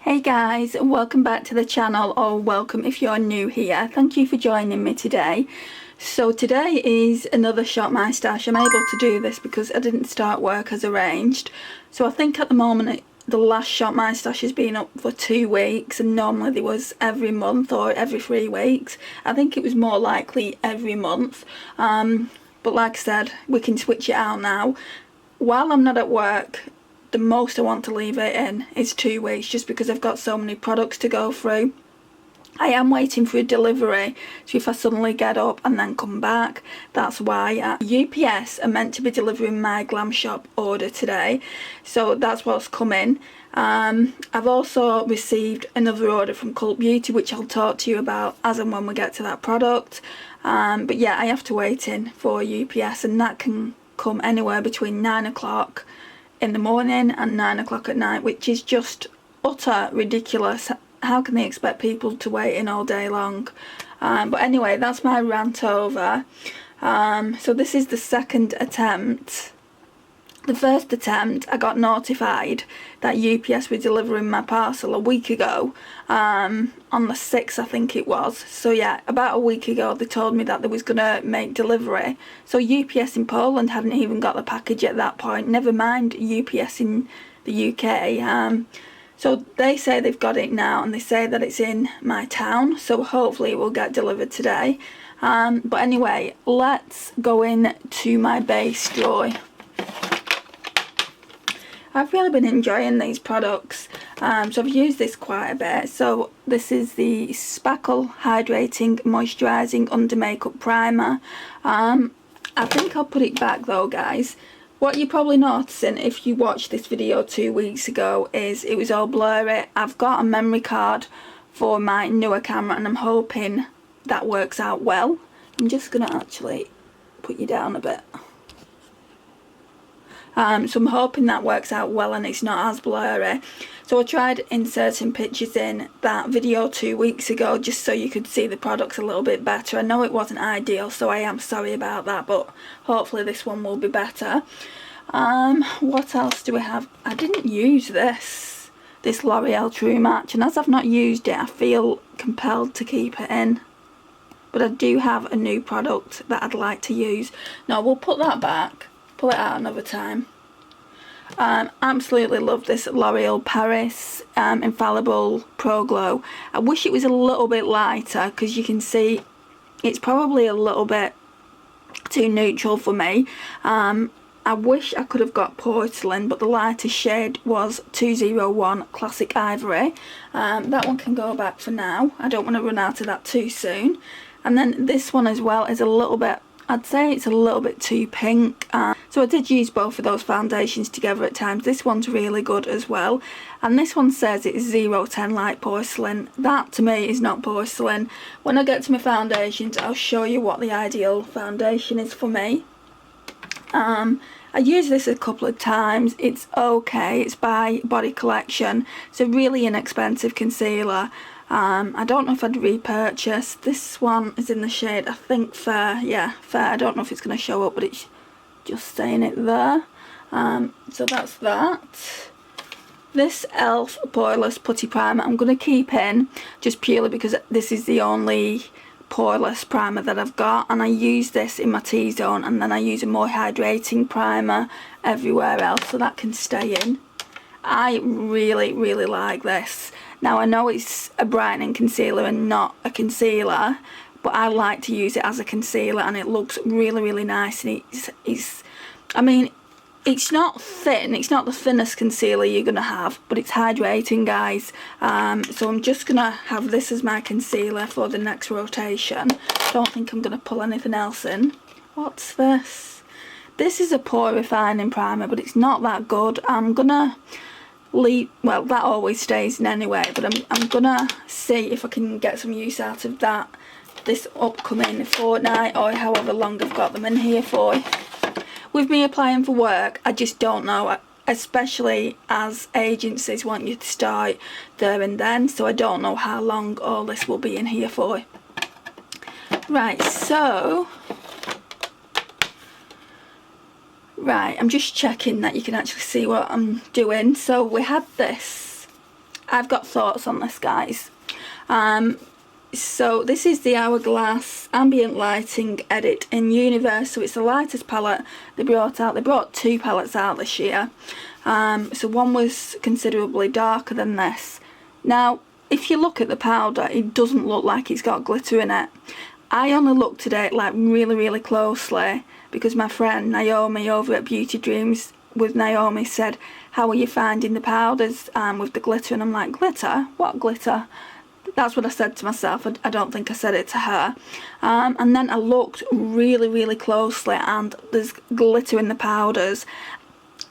Hey guys, and welcome back to the channel, or welcome if you're new here. Thank you for joining me today. So today is another ShopMyStash. I'm able to do this because I didn't start work as arranged. So I think at the moment the last ShopMyStash has been up for 2 weeks, and normally there was every month or every 3 weeks. I think it was more likely every month. But like I said, we can switch it out now. While I'm not at work, the most I want to leave it in is 2 weeks, just because I've got so many products to go through. I am waiting for a delivery, so if I suddenly get up and then come back, that's why. UPS are meant to be delivering my Glam Shop order today, so that's what's coming. I've also received another order from Cult Beauty, which I'll talk to you about as and when we get to that product. But yeah, I have to wait in for UPS, and that can come anywhere between 9 o'clock in the morning and 9 o'clock at night, which is just utter ridiculous. How can they expect people to wait in all day long? But anyway, that's my rant over. So this is the second attempt. The first attempt, I got notified that UPS were delivering my parcel a week ago, on the 6th I think it was. So yeah, about a week ago they told me that they was going to make delivery. So UPS in Poland hadn't even got the package at that point, never mind UPS in the UK. So they say they've got it now, and they say that it's in my town, so hopefully it will get delivered today. But anyway, let's go in to my base drawer. I've really been enjoying these products, so I've used this quite a bit. So this is the Spackle Hydrating Moisturizing Under Makeup Primer. I think I'll put it back though, guys. What you're probably noticing if you watched this video 2 weeks ago is it was all blurry. I've got a memory card for my newer camera, and I'm hoping that works out well. I'm just going to actually put you down a bit. So I'm hoping that works out well and it's not as blurry. So I tried inserting pictures in that video 2 weeks ago just so you could see the products a little bit better. I know it wasn't ideal, so I am sorry about that, but hopefully this one will be better. What else do we have? I didn't use this L'Oreal True Match, and as I've not used it, I feel compelled to keep it in. But I do have a new product that I'd like to use. No, we'll put that back. Pull it out another time. Absolutely love this L'Oreal Paris Infallible Pro Glow. I wish it was a little bit lighter, because you can see it's probably a little bit too neutral for me. I wish I could have got Porcelain, but the lightest shade was 201 Classic Ivory. That one can go back for now. I don't want to run out of that too soon. And then this one as well is a little bit, I'd say it's a little bit too pink. So I did use both of those foundations together at times. This one's really good as well. And this one says it's 010 like porcelain. That to me is not porcelain. When I get to my foundations, I'll show you what the ideal foundation is for me. I used this a couple of times. It's okay. It's by Body Collection. It's a really inexpensive concealer. I don't know if I'd repurchase. This one is in the shade, I think, Fair. Yeah, Fair. I don't know if it's going to show up, but it's just saying it there. So that's that. This e.l.f. Poreless Putty Primer I'm going to keep in, just purely because this is the only poreless primer that I've got, and I use this in my T-zone, and then I use a more hydrating primer everywhere else, so that can stay in. I really like this. Now I know it's a brightening concealer and not a concealer, but I like to use it as a concealer, and it looks really nice, and I mean, it's not thin, it's not the thinnest concealer you're going to have, but it's hydrating, guys. So I'm just going to have this as my concealer for the next rotation. Don't think I'm going to pull anything else in. What's this? This is a pore refining primer, but it's not that good. I'm going to leave, well, that always stays in anyway, but I'm going to see if I can get some use out of that this upcoming fortnight, or however long I've got them in here for. With me applying for work, I just don't know, especially as agencies want you to start there and then, so I don't know how long all this will be in here for. Right, so, I'm just checking that you can actually see what I'm doing. So we had this I've got thoughts on this, guys. So this is the Hourglass Ambient Lighting Edit in Universe. So it's the lightest palette they brought out. They brought 2 palettes out this year. So one was considerably darker than this. Now, if you look at the powder, it doesn't look like it's got glitter in it. I only looked at it like really closely because my friend Naomi over at Beauty Dreams with Naomi said, how are you finding the powders with the glitter? And I'm like, glitter? What glitter? That's what I said to myself. I don't think I said it to her. And then I looked really closely and there's glitter in the powders.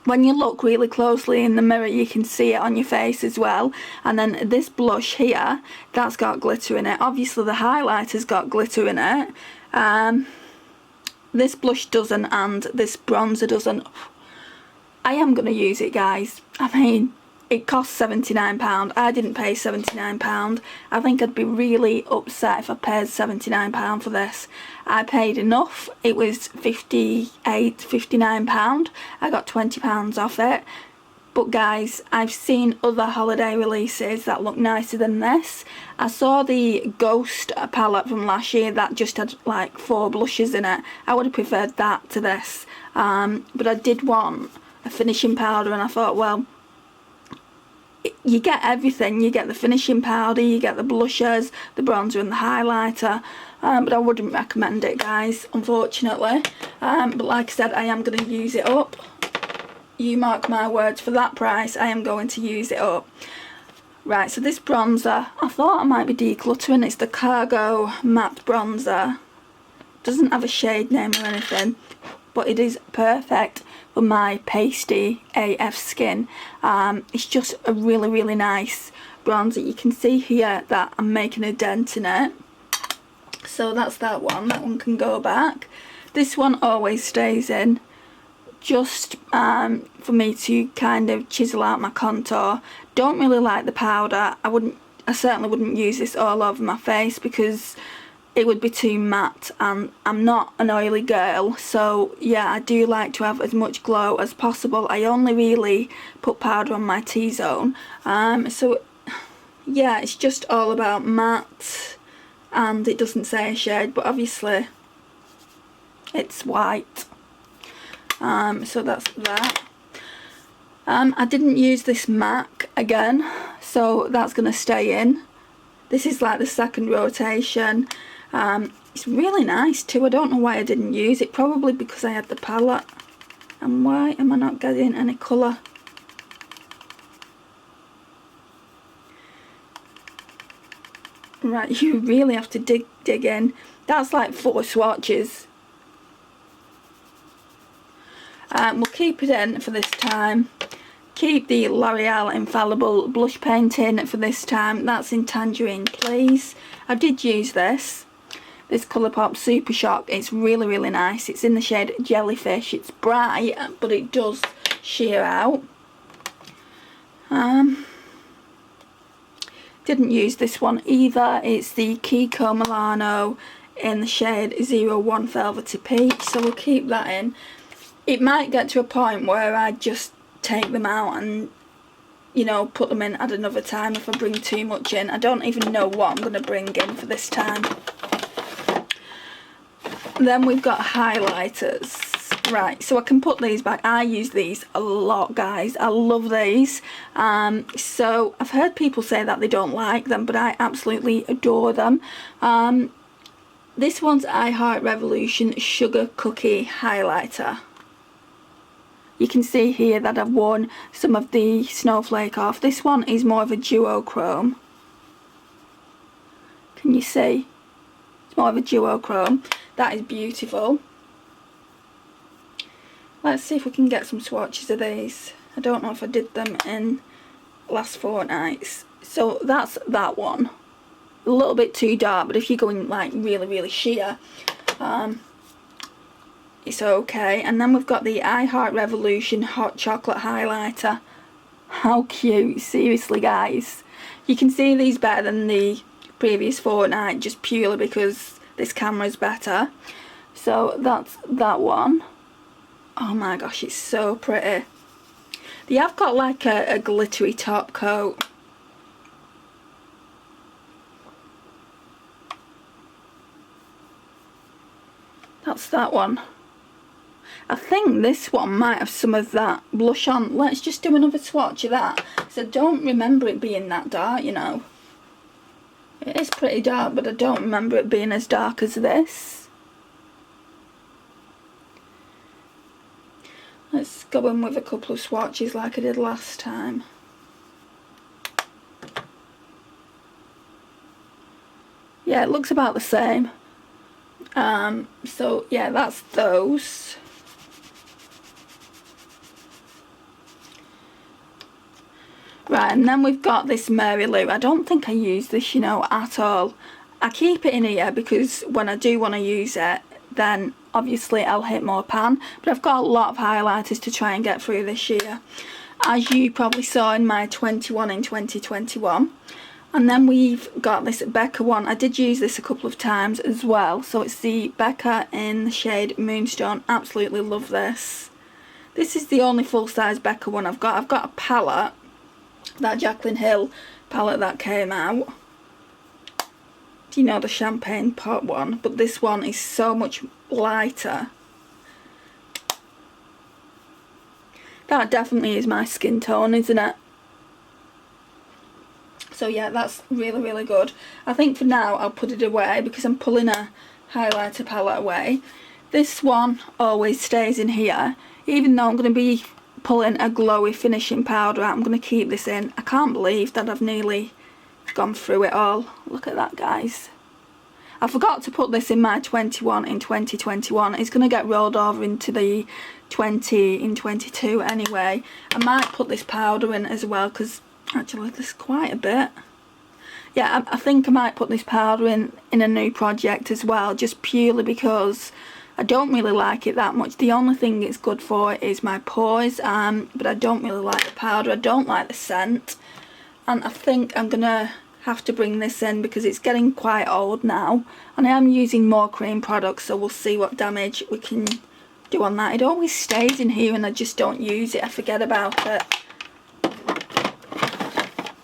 When you look really closely in the mirror, you can see it on your face as well. And then this blush here, that's got glitter in it. Obviously the highlighter's got glitter in it. This blush doesn't, and this bronzer doesn't. I am going to use it, guys. I mean, it costs £79. I didn't pay £79. I think I'd be really upset if I paid £79 for this. I paid enough. It was £58, £59. I got £20 off it. But guys, I've seen other holiday releases that look nicer than this. I saw the Ghost palette from last year that just had like 4 blushes in it. I would have preferred that to this. But I did want a finishing powder, and I thought, well, you get everything. You get the finishing powder, you get the blushers, the bronzer and the highlighter. But I wouldn't recommend it, guys, unfortunately. But like I said, I am going to use it up. You mark my words, for that price I am going to use it up. Right, so this bronzer, I thought I might be decluttering. It's the Cargo Matte Bronzer. Doesn't have a shade name or anything, but it is perfect for my pasty AF skin. It's just a really nice bronzer. You can see here that I'm making a dent in it. So that's that one. That one can go back. This one always stays in, just for me to kind of chisel out my contour. Don't really like the powder. I certainly wouldn't use this all over my face because it would be too matte, and I'm not an oily girl, so yeah, I do like to have as much glow as possible. I only really put powder on my T-zone, so yeah, it's just all about matte, and it doesn't say a shade, but obviously it's white. So that's that. I didn't use this MAC again, so that's going to stay in. This is like the second rotation. It's really nice too. I don't know why I didn't use it. Probably because I had the palette. And why am I not getting any colour? Right, you really have to dig in. That's like 4 swatches. We'll keep it in for this time. Keep the L'Oreal Infallible blush paint in for this time. That's in Tangerine Please. I did use this Colourpop Super Shock. It's really nice. It's in the shade Jellyfish. It's bright, but it does sheer out. Didn't use this one either. It's the Kiko Milano in the shade 01 Velvety Peach, so we'll keep that in. It might get to a point where I just take them out and, you know, put them in at another time if I bring too much in. I don't even know what I'm going to bring in for this time. Then we've got highlighters. Right, so I can put these back. I use these a lot, guys. I love these. So I've heard people say that they don't like them, but I absolutely adore them. This one's I Heart Revolution Sugar Cookie Highlighter. You can see here that I've worn some of the snowflake off. This one is more of a duochrome. Can you see? It's more of a duochrome. That is beautiful. Let's see if we can get some swatches of these. I don't know if I did them in last fortnights. So that's that one. A little bit too dark, but if you're going like really sheer, it's okay. And then we've got the I Heart Revolution Hot Chocolate Highlighter. How cute, seriously, guys. You can see these better than the previous fortnight just purely because this camera's better. So that's that one. Oh my gosh, it's so pretty. They have got like a glittery top coat. That's that one. I think this one might have some of that blush on. Let's just do another swatch of that. So I don't remember it being that dark, you know. It is pretty dark, but I don't remember it being as dark as this. Let's go in with a couple of swatches like I did last time. Yeah, it looks about the same. So yeah, that's those. Right, and then we've got this Mary Lou. I don't think I use this, you know, at all. I keep it in here because when I do want to use it, then obviously I'll hit more pan. But I've got a lot of highlighters to try and get through this year, as you probably saw in my 21 in 2021. And then we've got this Becca one. I did use this a couple of times as well. So it's the Becca in the shade Moonstone. Absolutely love this. This is the only full-size Becca one I've got. I've got a palette, that Jaclyn Hill palette that came out. Do you know, the champagne pot one? But this one is so much lighter. That definitely is my skin tone, isn't it? So yeah, that's really, really good. I think for now I'll put it away because I'm pulling a highlighter palette away. This one always stays in here. Even though I'm going to be pulling a glowy finishing powder out, I'm going to keep this in. I can't believe that I've nearly gone through it all. Look at that, guys. I forgot to put this in my 21 in 2021. It's going to get rolled over into the 20 in 22 anyway. I might put this powder in as well because actually there's quite a bit. Yeah, I think I might put this powder in a new project as well, just purely because I don't really like it that much. The only thing it's good for is my pores, but I don't really like the powder. I don't like the scent, and I think I'm gonna have to bring this in because it's getting quite old now, and I am using more cream products, so we'll see what damage we can do on that. It always stays in here and I just don't use it. I forget about it.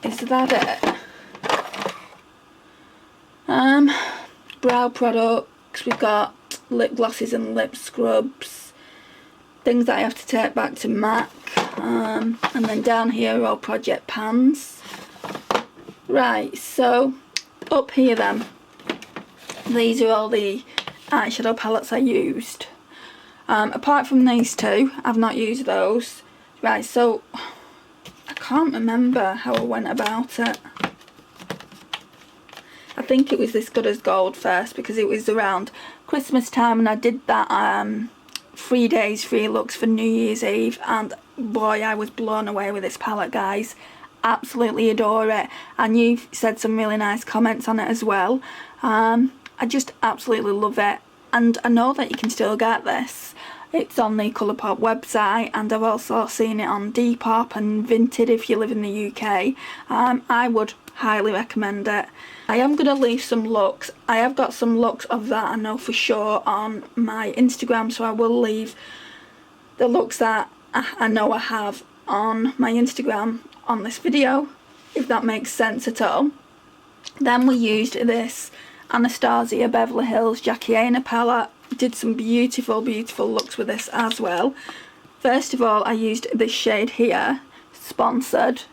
Is that it? Brow products. We've got lip glosses and lip scrubs, things that I have to take back to MAC, and then down here are all project pans. Right, so up here then, these are all the eyeshadow palettes I used. Apart from these two, I've not used those. Right, so I can't remember how I went about it. I think it was this Good as Gold first because it was around Christmas time and I did that 3 days free looks for New Year's Eve, and boy, I was blown away with this palette, guys. Absolutely adore it, and you've said some really nice comments on it as well. I just absolutely love it, and I know that you can still get this. It's on the Colourpop website, and I've also seen it on Depop and Vinted if you live in the UK. I would highly recommend it. I am going to leave some looks. I have got some looks of that, I know for sure, on my Instagram, so I will leave the looks that I know I have on my Instagram on this video, if that makes sense at all. Then we used this Anastasia Beverly Hills Jackie Aina palette. Did some beautiful, beautiful looks with this as well. First of all, I used this shade here, Sponsored.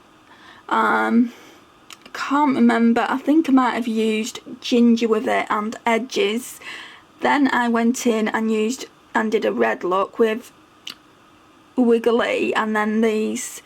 Can't remember, I think I might have used Ginger with it and Edges. Then I went in and used and did a red look with Wiggly, and then these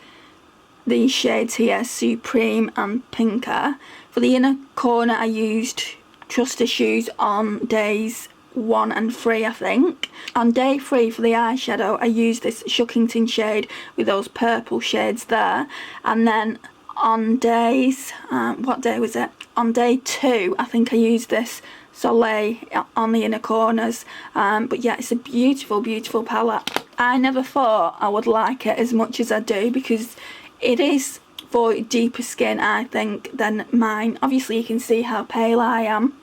shades here, Supreme and Pinker. For the inner corner I used Trust Issues on days 1 and 3, I think. On day 3 for the eyeshadow I used this Shuckington shade with those purple shades there, and then on days, what day was it? On day 2 I think I used this Soleil on the inner corners, but yeah, it's a beautiful, beautiful palette. I never thought I would like it as much as I do because it is for deeper skin, I think, than mine. Obviously you can see how pale I am.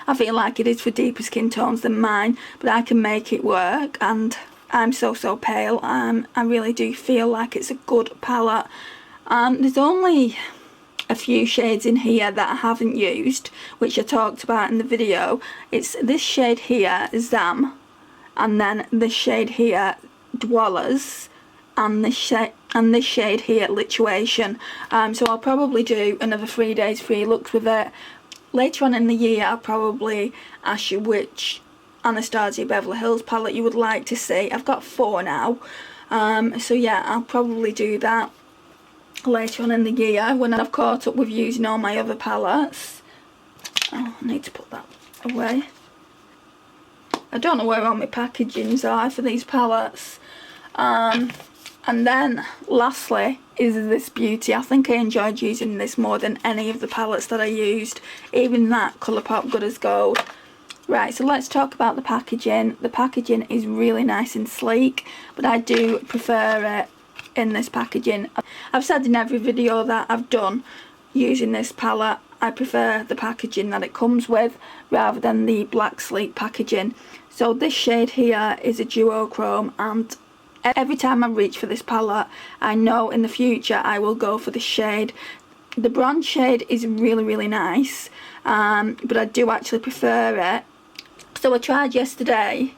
I feel like it is for deeper skin tones than mine, but I can make it work, and I'm so pale. I really do feel like it's a good palette. There's only a few shades in here that I haven't used, which I talked about in the video. It's this shade here, Zam, and then this shade here, Dwellers, and this shade here, Lituation. So I'll probably do another 3 days free looks with it. Later on in the year, I'll probably ask you which Anastasia Beverly Hills palette you would like to see. I've got 4 now. So yeah, I'll probably do that later on in the year when I've caught up with using all my other palettes. Oh, I need to put that away. I don't know where all my packagings are for these palettes. And then lastly is this beauty. I think I enjoyed using this more than any of the palettes that I used, even that Colourpop Good as Gold. Right, so let's talk about the packaging. The packaging is really nice and sleek, but I do prefer it in this packaging. I've said in every video that I've done using this palette, I prefer the packaging that it comes with rather than the black sleek packaging. So this shade here is a duochrome, and every time I reach for this palette, I know in the future I will go for this shade. The bronze shade is really nice, but I do actually prefer it. So I tried yesterday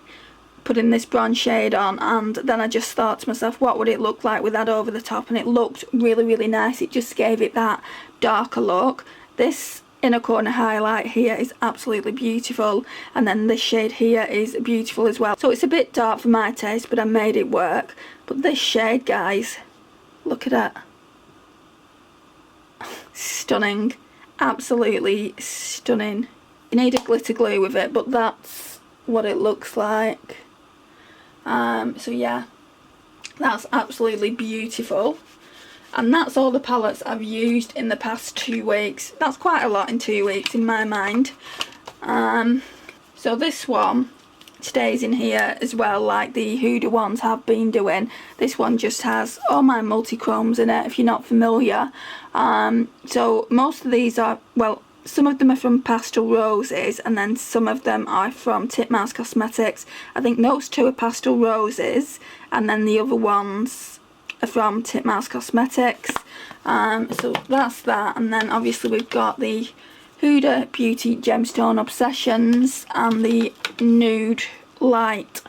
putting this bronze shade on, and then I just thought to myself, what would it look like with that over the top, and it looked really nice. It just gave it that darker look. This inner corner highlight here is absolutely beautiful, and then this shade here is beautiful as well. So it's a bit dark for my taste, but I made it work. But this shade, guys, look at it. Stunning, absolutely stunning. You need a glitter glue with it, but that's what it looks like. So yeah, that's absolutely beautiful. And that's all the palettes I've used in the past 2 weeks. That's quite a lot in 2 weeks in my mind. So this one stays in here as well, like the Huda ones have been doing. This one just has all my multi-chromes in it, if you're not familiar. So most of these are, well, some of them are from Pastel Roses, and then some of them are from Titmouse Cosmetics. I think those 2 are Pastel Roses, and then the other ones are from Titmouse Cosmetics. So that's that, and then obviously we've got the Huda Beauty Gemstone Obsessions and the Nude Light,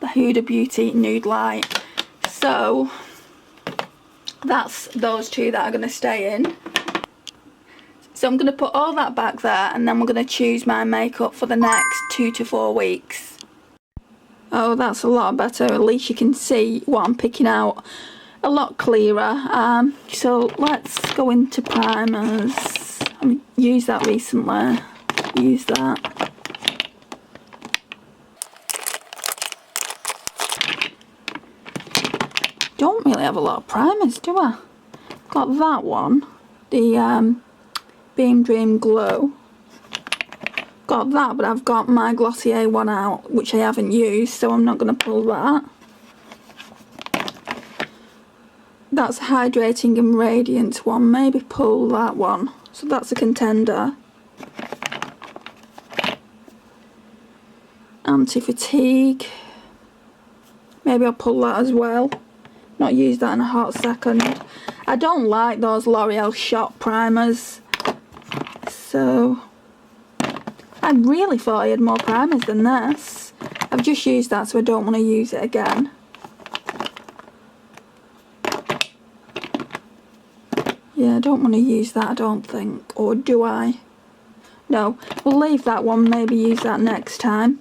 the Huda Beauty Nude Light. So that's those 2 that are going to stay in. So I'm going to put all that back there, and then we're going to choose my makeup for the next 2 to 4 weeks. Oh, that's a lot better. At least you can see what I'm picking out a lot clearer. So let's go into primers. I've used that recently. Use that. Don't really have a lot of primers, do I? Got that one, the Beam Dream Glow. Got that, but I've got my Glossier one out, which I haven't used, so I'm not going to pull that. That's Hydrating and Radiance one. Maybe pull that one. So that's a contender. Anti-Fatigue. Maybe I'll pull that as well. Not use that in a hot second. I don't like those L'Oreal shot primers. So I really thought I had more primers than this. I've just used that, so I don't want to use it again. Yeah, I don't want to use that, I don't think. Or do I? No, we'll leave that one, maybe use that next time.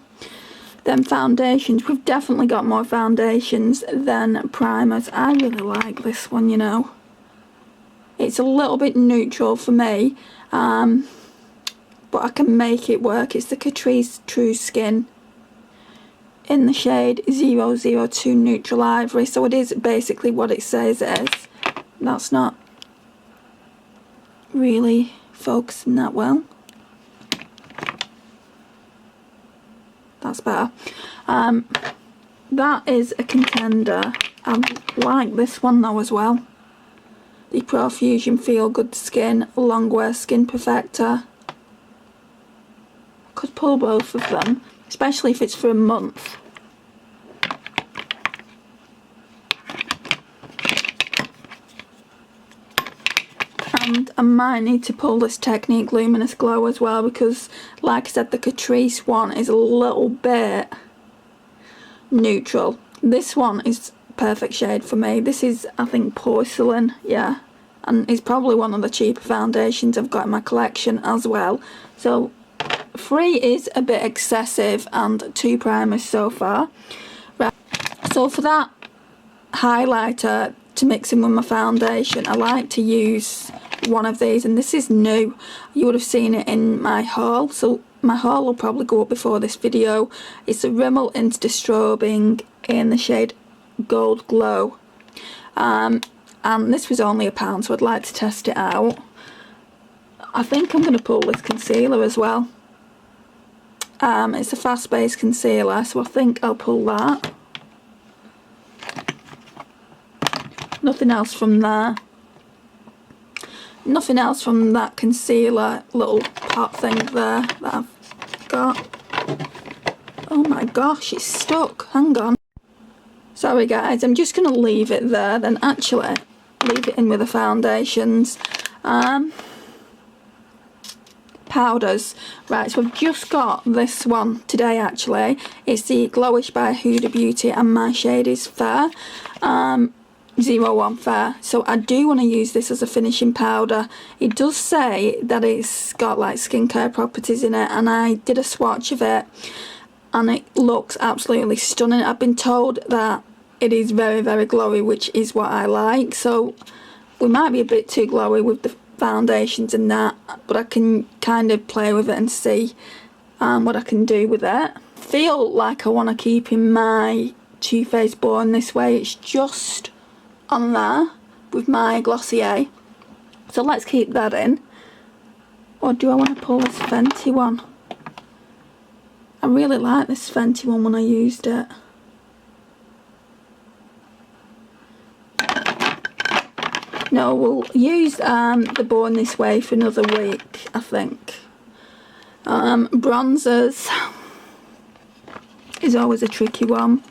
Then foundations. We've definitely got more foundations than primers. I really like this one, you know. It's a little bit neutral for me, but I can make it work. It's the Catrice True Skin in the shade 002 Neutral Ivory, so it is basically what it says it is. That's not really focusing that well. That's better. That is a contender. I like this one though as well. The Profusion Feel Good Skin Longwear Skin Perfector. I could pull both of them, especially if it's for a month. And I might need to pull this Technique Luminous Glow as well, because like I said, the Catrice one is a little bit neutral. This one is perfect shade for me. This is, I think, Porcelain, yeah, and it's probably one of the cheaper foundations I've got in my collection as well. So 3 is a bit excessive, and 2 primers so far. Right, so for that highlighter to mix in with my foundation, I like to use one of these, and this is new. You would have seen it in my haul, so my haul will probably go up before this video. It's a Rimmel Insta Strobing in the shade Gold Glow, and this was only £1, so I'd like to test it out. I think I'm going to pull this concealer as well. It's a fast base concealer, so I think I'll pull that. Nothing else from there. Nothing else from that concealer little pot thing there that I've got. Oh my gosh, it's stuck. Hang on. Sorry guys, I'm just going to leave it there, then actually leave it in with the foundations. Powders. Right, so I've just got this one today actually. It's the Glowish by Huda Beauty, and my shade is Fair. 01 Fair. So I do want to use this as a finishing powder. It does say that it's got like skincare properties in it, and I did a swatch of it and it looks absolutely stunning. I've been told that it is very, very glowy, which is what I like. So we might be a bit too glowy with the foundations and that, but I can kind of play with it and see what I can do with it. I feel like I want to keep in my Too Faced Born This Way. It's just on there with my Glossier, so let's keep that in. Or do I want to pull this Fenty one? I really like this Fenty one when I used it. No, we'll use the Born This Way for another week, I think. Bronzers is always a tricky one.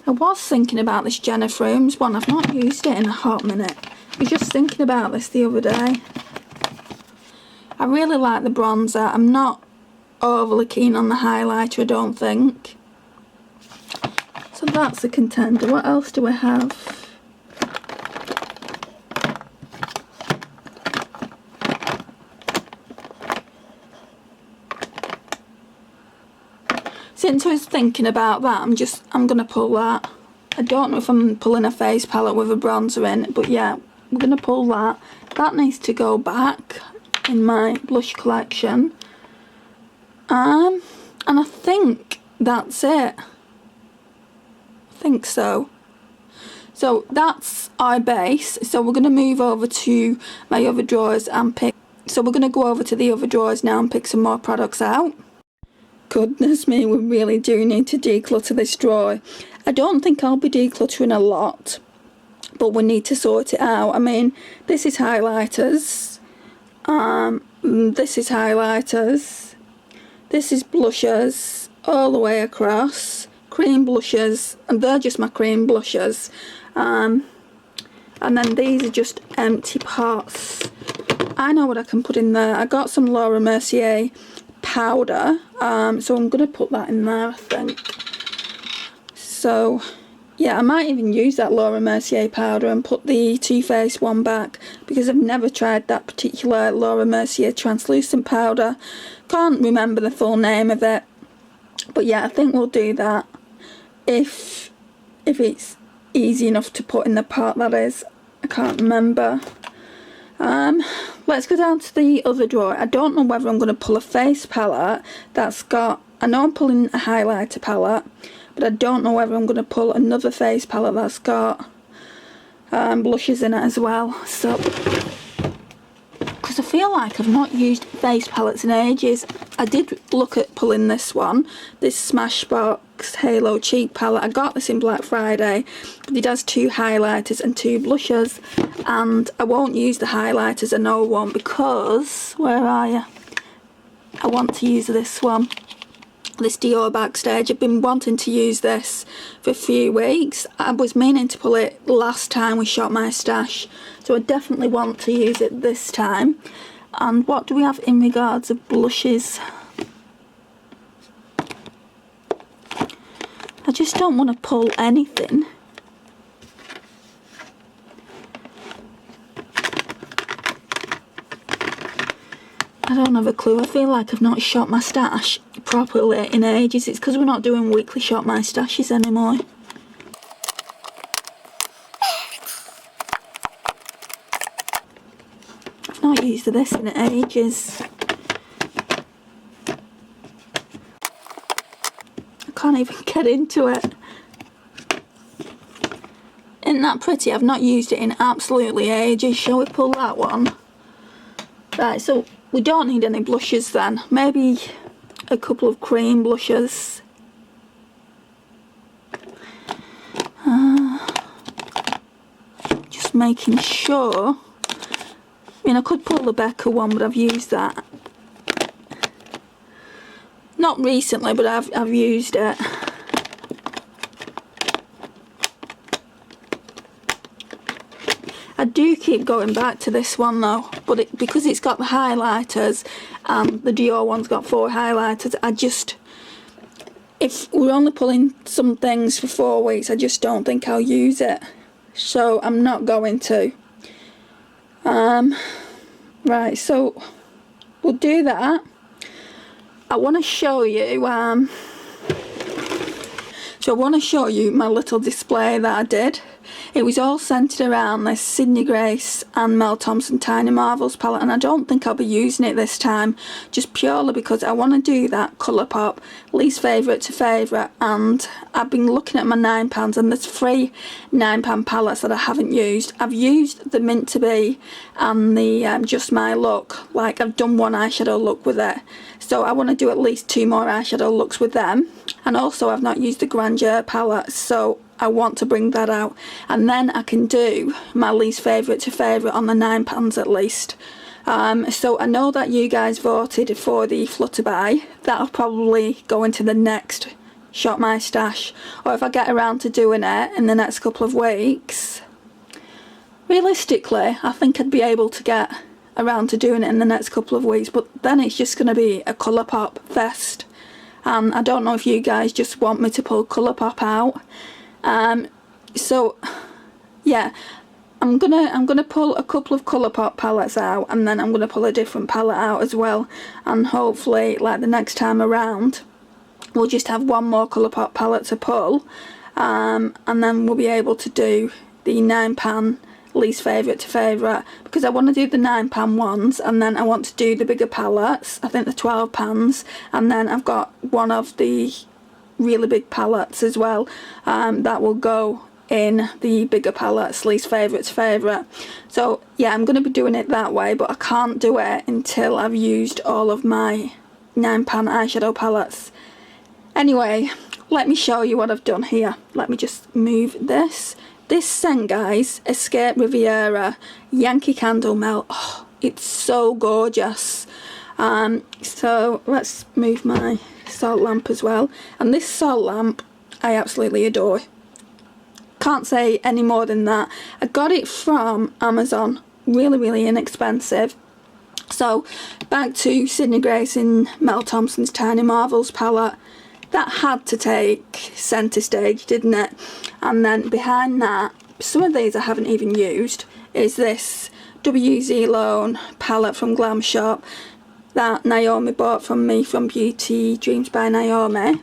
I was thinking about this Jenna Frooms one. I've not used it in a hot minute. I was just thinking about this the other day. I really like the bronzer. I'm not overly keen on the highlighter, I don't think. So that's a contender. What else do I have? Since I was thinking about that, I'm gonna pull that. I don't know if I'm pulling a face palette with a bronzer in, but yeah, we're gonna pull that. That needs to go back in my blush collection. And I think that's it. I think so. So that's our base. So we're gonna move over to my other drawers and pick. So we're gonna go over to the other drawers now and pick some more products out. Goodness me, we really do need to declutter this drawer. I don't think I'll be decluttering a lot, but we need to sort it out. I mean, this is highlighters, this is highlighters, this is blushers all the way across, cream blushers, and they're just my cream blushers, and then these are just empty pots. I know what I can put in there. I got some Laura Mercier powder, so I'm gonna put that in there, I think. So yeah, I might even use that Laura Mercier powder and put the Too Faced one back, because I've never tried that particular Laura Mercier translucent powder. Can't remember the full name of it, but yeah, I think we'll do that if it's easy enough to put in the pot, that is. I can't remember. Let's go down to the other drawer. I don't know whether I'm going to pull a face palette that's got, I know I'm pulling a highlighter palette, but I don't know whether I'm going to pull another face palette that's got blushes in it as well. So, because I feel like I've not used face palettes in ages. I did look at pulling this one, this Smashbox Halo Cheek palette. I got this in Black Friday, but it has 2 highlighters and 2 blushers, and I won't use the highlighters, I know I won't, because, where are you? I want to use this one. this Dior Backstage. I've been wanting to use this for a few weeks. I was meaning to pull it last time we shot my stash, so I definitely want to use it this time. And what do we have in regards of blushes? I just don't want to pull anything. I don't have a clue. I feel like I've not shot my stash properly in ages. It's because we're not doing weekly shot my stashes anymore. I've not used this in ages. I can't even get into it. Isn't that pretty? I've not used it in absolutely ages. Shall we pull that one? Right, so we don't need any blushes then. Maybe a couple of cream blushes. Just making sure. I mean, I could pull the Becca one, but I've used that. Not recently, but I've used it. I do keep going back to this one though, but because it's got the highlighters and the Dior one's got 4 highlighters, if we're only pulling some things for 4 weeks, I just don't think I'll use it. So I'm not going to. Right, so we'll do that. I want to show you, so I want to show you my little display that I did. It was all centred around this Sydney Grace and Mel Thompson Tiny Marvels palette, and I don't think I'll be using it this time, just purely because I want to do that Colourpop least favourite to favourite, and I've been looking at my £9 and there's 3 £9 palettes that I haven't used. I've used the Mint to Be and the Just My Look, like I've done 1 eyeshadow look with it, so I want to do at least 2 more eyeshadow looks with them, and also I've not used the Grandeur Palette, so I want to bring that out, and then I can do my least favourite to favourite on the £9 at least. So I know that you guys voted for the Flutterby. That'll probably go into the next Shop My Stash, or if I get around to doing it in the next couple of weeks. Realistically, I think I'd be able to get around to doing it in the next couple of weeks, but then it's just going to be a Colourpop fest, and I don't know if you guys just want me to pull Colourpop out. So yeah, I'm gonna pull a couple of Colourpop palettes out, and then I'm gonna pull a different palette out as well, and hopefully like the next time around we'll just have 1 more Colourpop palette to pull, and then we'll be able to do the £9 least favourite to favourite, because I want to do the £9 ones, and then I want to do the bigger palettes, I think the £12, and then I've got one of the really big palettes as well, that will go in the bigger palettes least favourite to favourite. So yeah, I'm going to be doing it that way, but I can't do it until I've used all of my £9 eyeshadow palettes. Anyway, let me show you what I've done here. Let me just move this. This scent, guys, Escape Riviera Yankee Candle Melt. Oh, it's so gorgeous. So let's move my salt lamp as well, and this salt lamp I absolutely adore. Can't say any more than that. I got it from Amazon, really inexpensive. So back to Sydney Grace and Mel Thompson's Tiny Marvels palette, that had to take centre stage, didn't it? And then behind that, some of these I haven't even used, is this WZ Lone palette from Glam Shop that Naomi bought from me from Beauty Dreams by Naomi.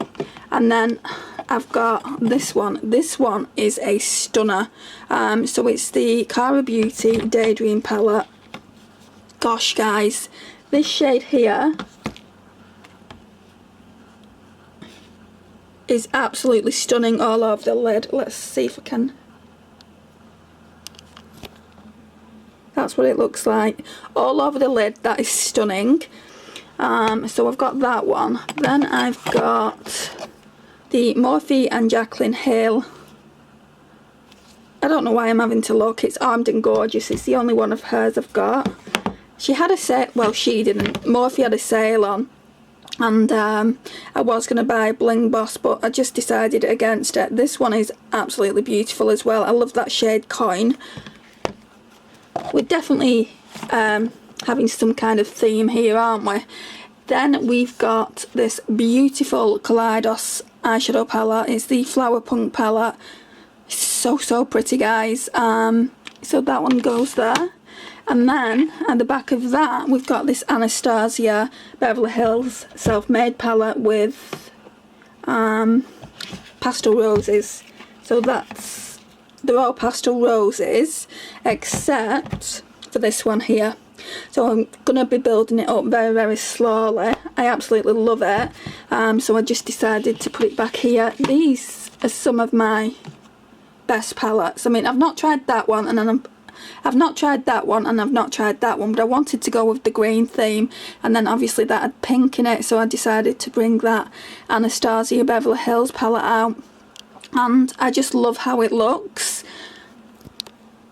And then I've got this one. This one is a stunner. So it's the Cara Beauty Daydream palette. Gosh guys, this shade here is absolutely stunning all over the lid. Let's see if I can. That's what it looks like all over the lid. That is stunning. So I've got that one. Then I've got the Morphe and Jaclyn Hill. I don't know why I'm having to look. It's Armed and Gorgeous. It's the only one of hers I've got. She had a sale, well she didn't, Morphe had a sale on, and I was going to buy Bling Boss, but I just decided against it. This one is absolutely beautiful as well. I love that shade Coin. We're definitely having some kind of theme here, aren't we? Then we've got this beautiful Kaleidos eyeshadow palette. It's the Flower Punk palette. It's so pretty, guys. So that one goes there. And then at the back of that we've got this Anastasia Beverly Hills Self-Made palette with pastel roses. So they're all pastel roses except for this one here. So I'm going to be building it up very slowly. I absolutely love it. So I just decided to put it back here. These are some of my best palettes. I mean, I've not tried that one, and then I've not tried that one, and I've not tried that one, but I wanted to go with the green theme, and then obviously that had pink in it, so I decided to bring that Anastasia Beverly Hills palette out, and I just love how it looks.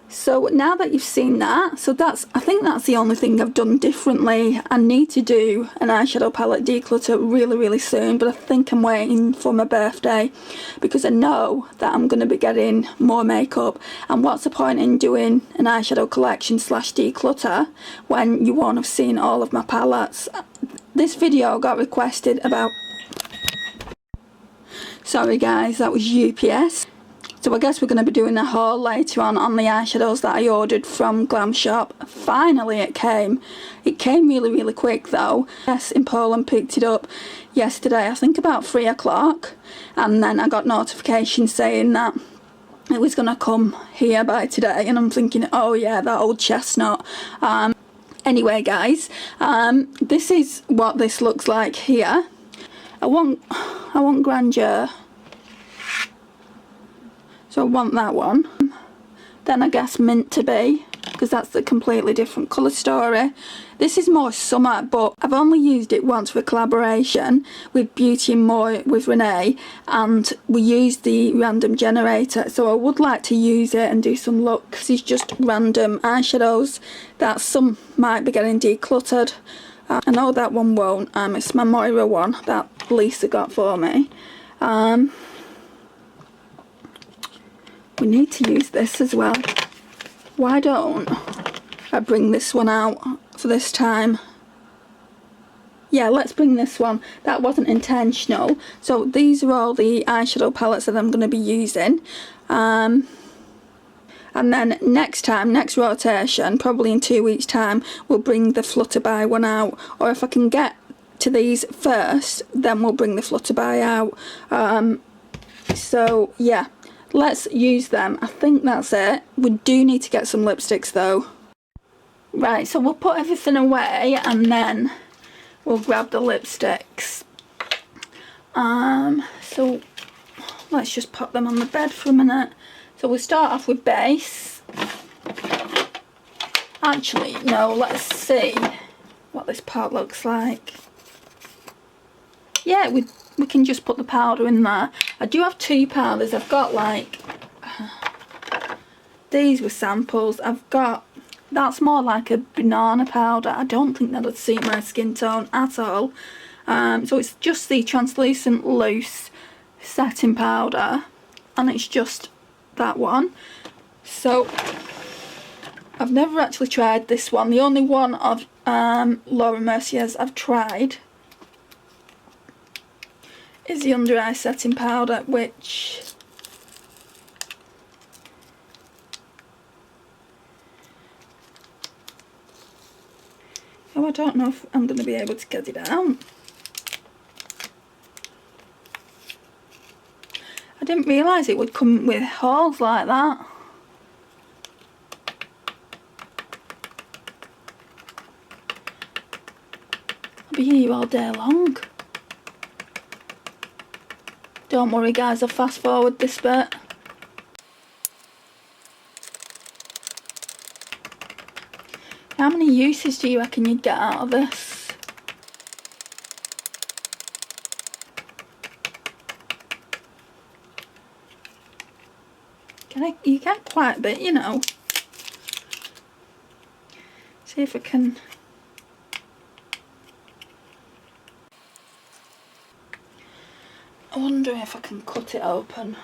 So now that you've seen that, so I think that's the only thing I've done differently. I need to do an eyeshadow palette declutter really soon, but I think I'm waiting for my birthday because I know that I'm going to be getting more makeup, and what's the point in doing an eyeshadow collection / declutter when you won't have seen all of my palettes. This video got requested about... Sorry guys, that was UPS. So I guess we're going to be doing a haul later on the eyeshadows that I ordered from Glam Shop. Finally it came. It came really quick though. Yes, in Poland, picked it up yesterday, I think about 3 o'clock. And then I got notification saying that it was going to come here by today. And I'm thinking, oh yeah, that old chestnut. Anyway guys, this is what this looks like here. I want Grandeur. So I want that one. Then I guess Mint to Be, because that's a completely different colour story. This is more summer, but I've only used it once for collaboration with Beauty and More with Renee, and we used the random generator, so I would like to use it and do some looks. It's just random eyeshadows that some might be getting decluttered. I know that one won't. It's my Moira one that Lisa got for me. We need to use this as well. Why don't I bring this one out for this time? Yeah, let's bring this one. That wasn't intentional. So these are all the eyeshadow palettes that I'm going to be using. And then next rotation, probably in 2 weeks time, we'll bring the Flutterby one out. Or if I can get to these first, then we'll bring the Flutterby out. So yeah. Let's use them. I think that's it. We do need to get some lipsticks though. Right, so we'll put everything away and then we'll grab the lipsticks. So let's just pop them on the bed for a minute. So we'll start off with base. Actually, no, let's see what this part looks like. Yeah, we can just put the powder in there. I do have 2 powders. I've got like these were samples. I've got, that's more like a banana powder. I don't think that would suit my skin tone at all. So it's just the translucent loose setting powder, and it's just that one. So I've never actually tried this one. The only one of Laura Mercier's I've tried is the under eye setting powder, which I don't know if I'm going to be able to get it out. I didn't realise it would come with holes like that. I'll be here all day long. Don't worry guys, I'll fast forward this bit. How many uses do you reckon you'd get out of this? You get quite a bit, you know. See if I can... I wonder if I can cut it open.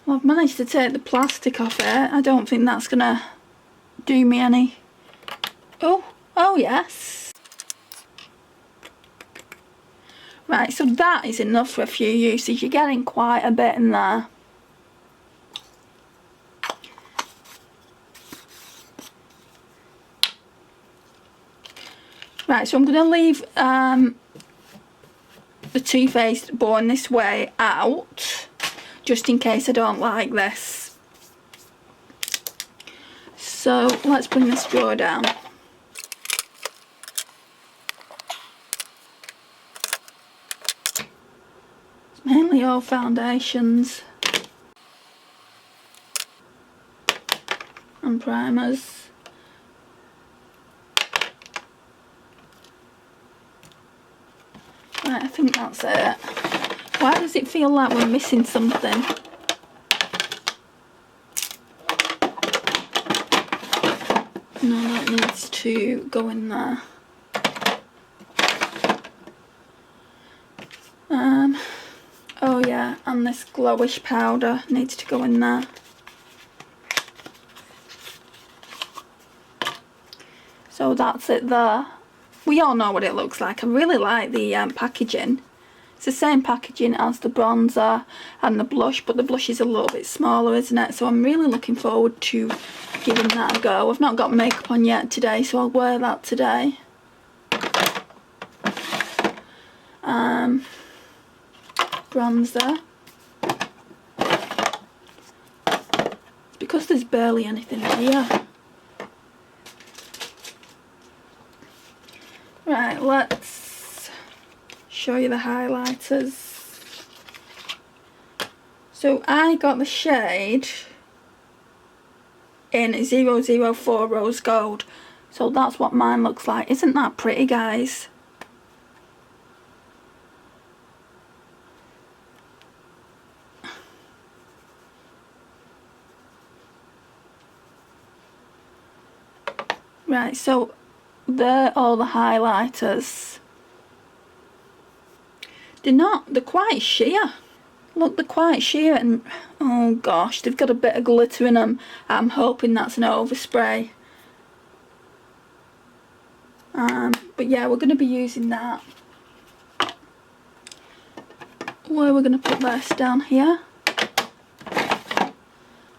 Well, I've managed to take the plastic off it. I don't think that's gonna do me any. Oh yes. Right, so that is enough for a few uses. You're getting quite a bit in there. Right, so I'm going to leave the Too Faced Born This Way out, just in case I don't like this. So let's bring this drawer down. It's mainly all foundations and primers. Right, I think that's it. Why does it feel like we're missing something? No, that needs to go in there. Oh yeah, and this glowish powder needs to go in there. So that's it there. We all know what it looks like. I really like the packaging. It's the same packaging as the bronzer and the blush, but the blush is a little bit smaller, isn't it? So I'm really looking forward to giving that a go. I've not got makeup on yet today, so I'll wear that today. Bronzer. It's because there's barely anything here. Right, let's show you the highlighters. So I got the shade in 004 Rose Gold. So that's what mine looks like. Isn't that pretty, guys? Right, so they're all the highlighters. They're quite sheer. Look, they're quite sheer, and oh gosh, they've got a bit of glitter in them. I'm hoping that's an overspray. But yeah, we're going to be using that. Where we're going to put this down here.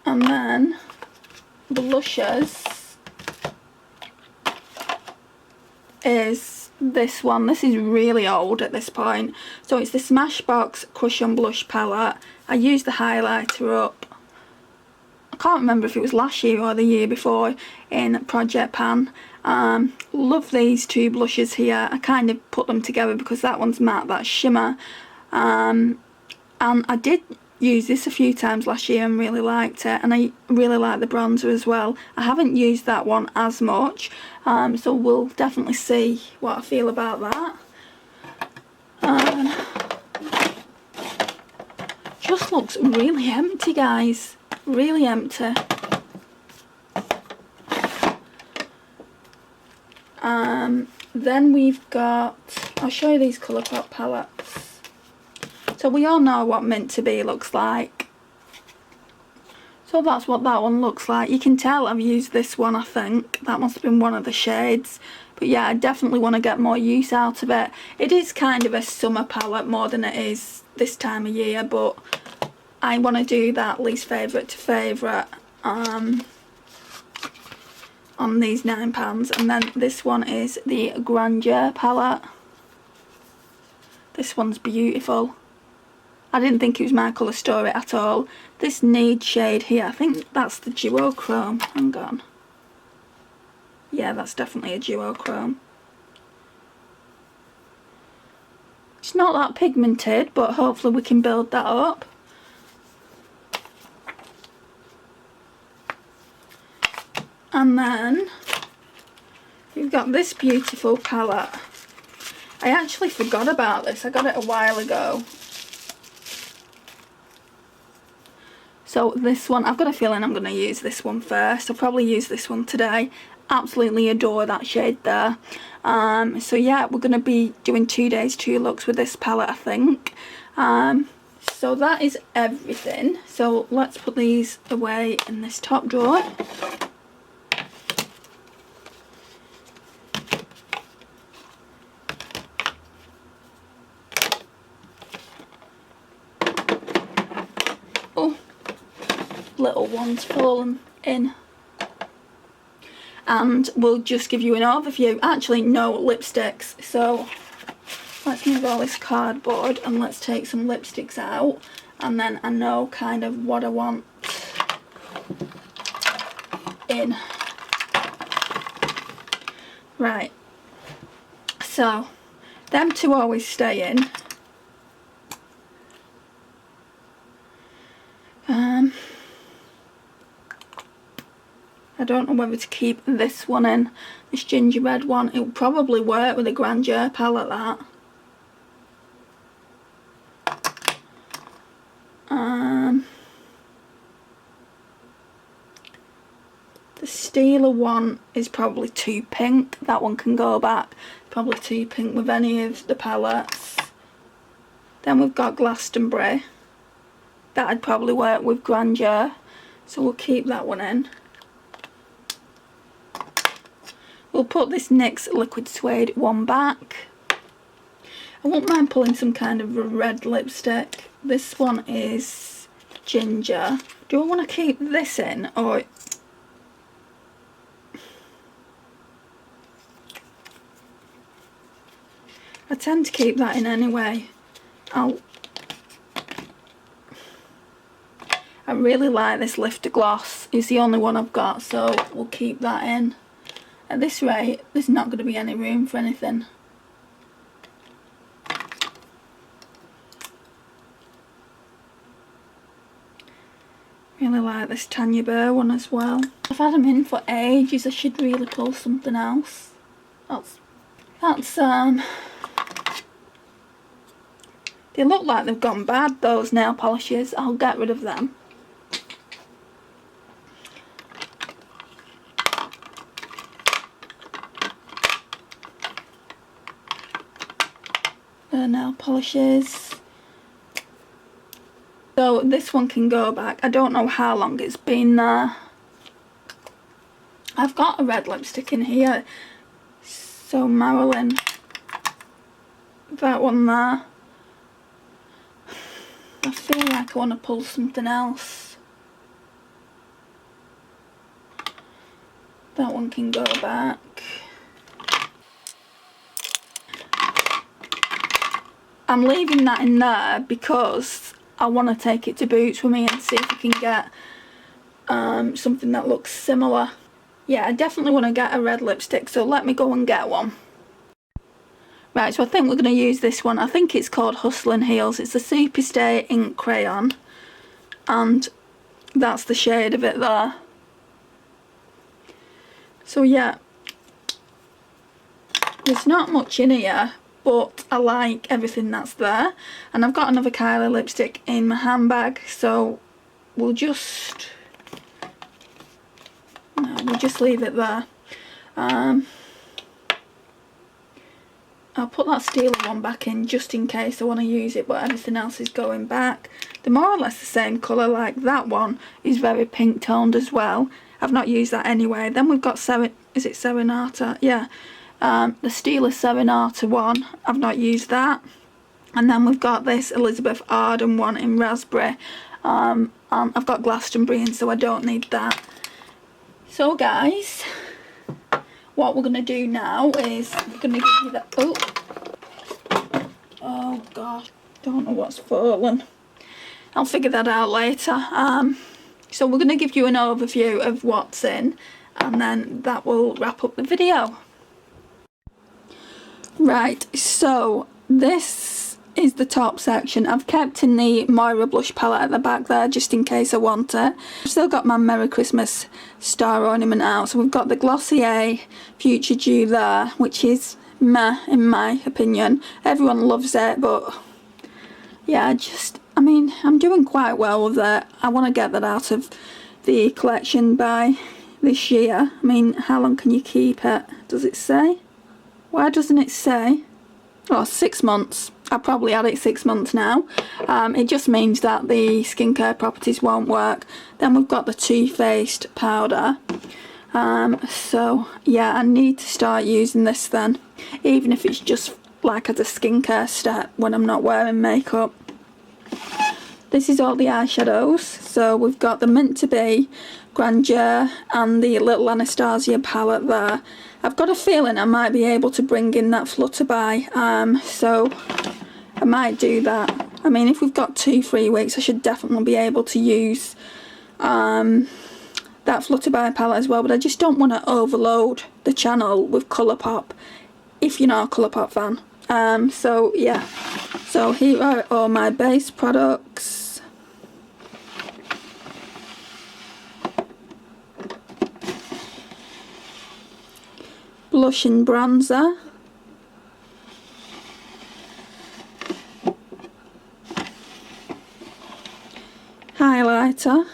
And then blushes is this one. This is really old at this point. So it's the Smashbox Cushion Blush Palette. I used the highlighter up. I can't remember if it was last year or the year before in Project Pan. Love these two blushes here. I kind of put them together because that one's matte, that's shimmer. And I did used this a few times last year and really liked it, and I really like the bronzer as well. I haven't used that one as much, so we'll definitely see what I feel about that. Just looks really empty, guys, really empty. Then we've got, I'll show you these Colourpop palettes. So we all know what Meant to Be looks like. So that's what that one looks like. You can tell I've used this one, I think. That must have been one of the shades. But yeah, I definitely want to get more use out of it. It is kind of a summer palette more than it is this time of year, but I want to do that least favourite to favourite on these £9. And then this one is the Grandeur Palette. This one's beautiful. I didn't think it was my colour story at all. This Nude shade here, I think that's the duochrome. Hang on. Yeah, that's definitely a duochrome. It's not that pigmented, but hopefully we can build that up. And then we've got this beautiful palette. I actually forgot about this. I got it a while ago. So this one, I've got a feeling I'm going to use this one first. I'll probably use this one today. absolutely adore that shade there. So yeah, we're going to be doing 2 days 2 looks with this palette, I think. So that is everything. So let's put these away in this top drawer. Oh, little one's fallen in. And we'll just give you an overview. Actually, no lipsticks. So let's move all this cardboard and let's take some lipsticks out. And then I know kind of what I want in. Right. So, them two always stay in. I don't know whether to keep this one in, this gingerbread one. It would probably work with a Grandeur palette, that. The Steeler one is probably too pink. That one can go back. Probably too pink with any of the palettes. Then we've got Glastonbury. That'd probably work with Grandeur, so we'll keep that one in. We'll put this NYX Liquid Suede one back. I won't mind pulling some kind of a red lipstick. This one is Ginger. Do I want to keep this in, or... I tend to keep that in anyway. I really like this Lifter Gloss. It's the only one I've got, so we'll keep that in. At this rate, there's not going to be any room for anything. Really like this Tanya Burr one as well. I've had them in for ages. I should really pull something else. They look like they've gone bad, those nail polishes. I'll get rid of them. The nail polishes. So this one can go back. I don't know how long it's been there. I've got a red lipstick in here. So Marilyn. That one there. I feel like I want to pull something else. That one can go back. I'm leaving that in there because I want to take it to Boots with me and see if I can get something that looks similar. Yeah, I definitely want to get a red lipstick, so let me go and get one. Right, so I think we're going to use this one. I think it's called Hustlin' Heels. It's a Superstay Ink Crayon. And that's the shade of it there. So yeah. There's not much in here, but I like everything that's there. And I've got another Kylie lipstick in my handbag, so we'll just... No, we'll just leave it there. I'll put that Steeler one back in just in case I want to use it, but everything else is going back. They're more or less the same colour, like that one is very pink toned as well. I've not used that anyway. Then we've got is it Serenata? Yeah. The Steeler Serenata one, I've not used that. And then we've got this Elizabeth Arden one in Raspberry. I've got Glastonbury in, so I don't need that. So guys, what we're going to do now is we're going to give you that... Oh god, don't know what's fallen. I'll figure that out later. So we're going to give you an overview of what's in, and then that will wrap up the video. Right, so this is the top section. I've kept in the Moira blush palette at the back there just in case I want it. I've still got my Merry Christmas star ornament out. So we've got the Glossier Future Dew there, which is meh in my opinion. Everyone loves it, but yeah, I mean, I'm doing quite well with it. I want to get that out of the collection by this year. I mean, how long can you keep it? Does it say? Why doesn't it say? Oh, 6 months. I've probably had it 6 months now. It just means that the skincare properties won't work. Then we've got the Too Faced powder. So yeah, I need to start using this then, even if it's just like as a skincare step when I'm not wearing makeup. This is all the eyeshadows. So we've got the Meant to Be, Grandeur, and the little Anastasia palette there. I've got a feeling I might be able to bring in that Flutterby, so I might do that. I mean, if we've got 2-3 weeks, I should definitely be able to use that Flutterby palette as well, but I just don't want to overload the channel with Colourpop if you're not a Colourpop fan. So yeah, so here are all my base products. Blush and bronzer. Highlighter.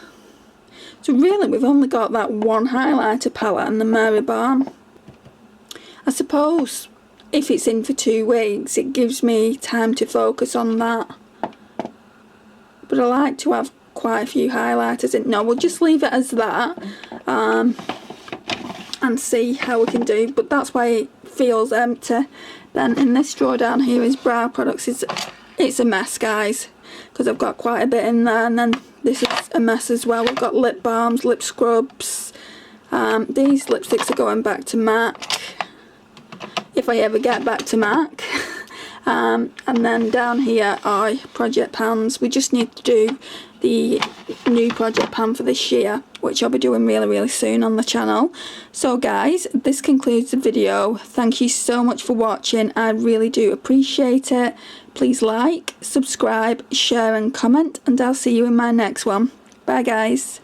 So really we've only got that one highlighter palette and the Mary Balm. I suppose if it's in for 2 weeks it gives me time to focus on that. But I like to have quite a few highlighters in. No, we'll just leave it as that. And see how we can do, but that's why it feels empty. Then in this drawer down here is brow products. It's a mess, guys, because I've got quite a bit in there, and then this is a mess as well. We've got lip balms, lip scrubs. These lipsticks are going back to MAC, if I ever get back to MAC. And then down here are project pans. We just need to do the new project pan for this year, which I'll be doing really soon on the channel. So guys, this concludes the video. Thank you so much for watching. I really do appreciate it. Please like, subscribe, share and comment, and I'll see you in my next one. Bye guys.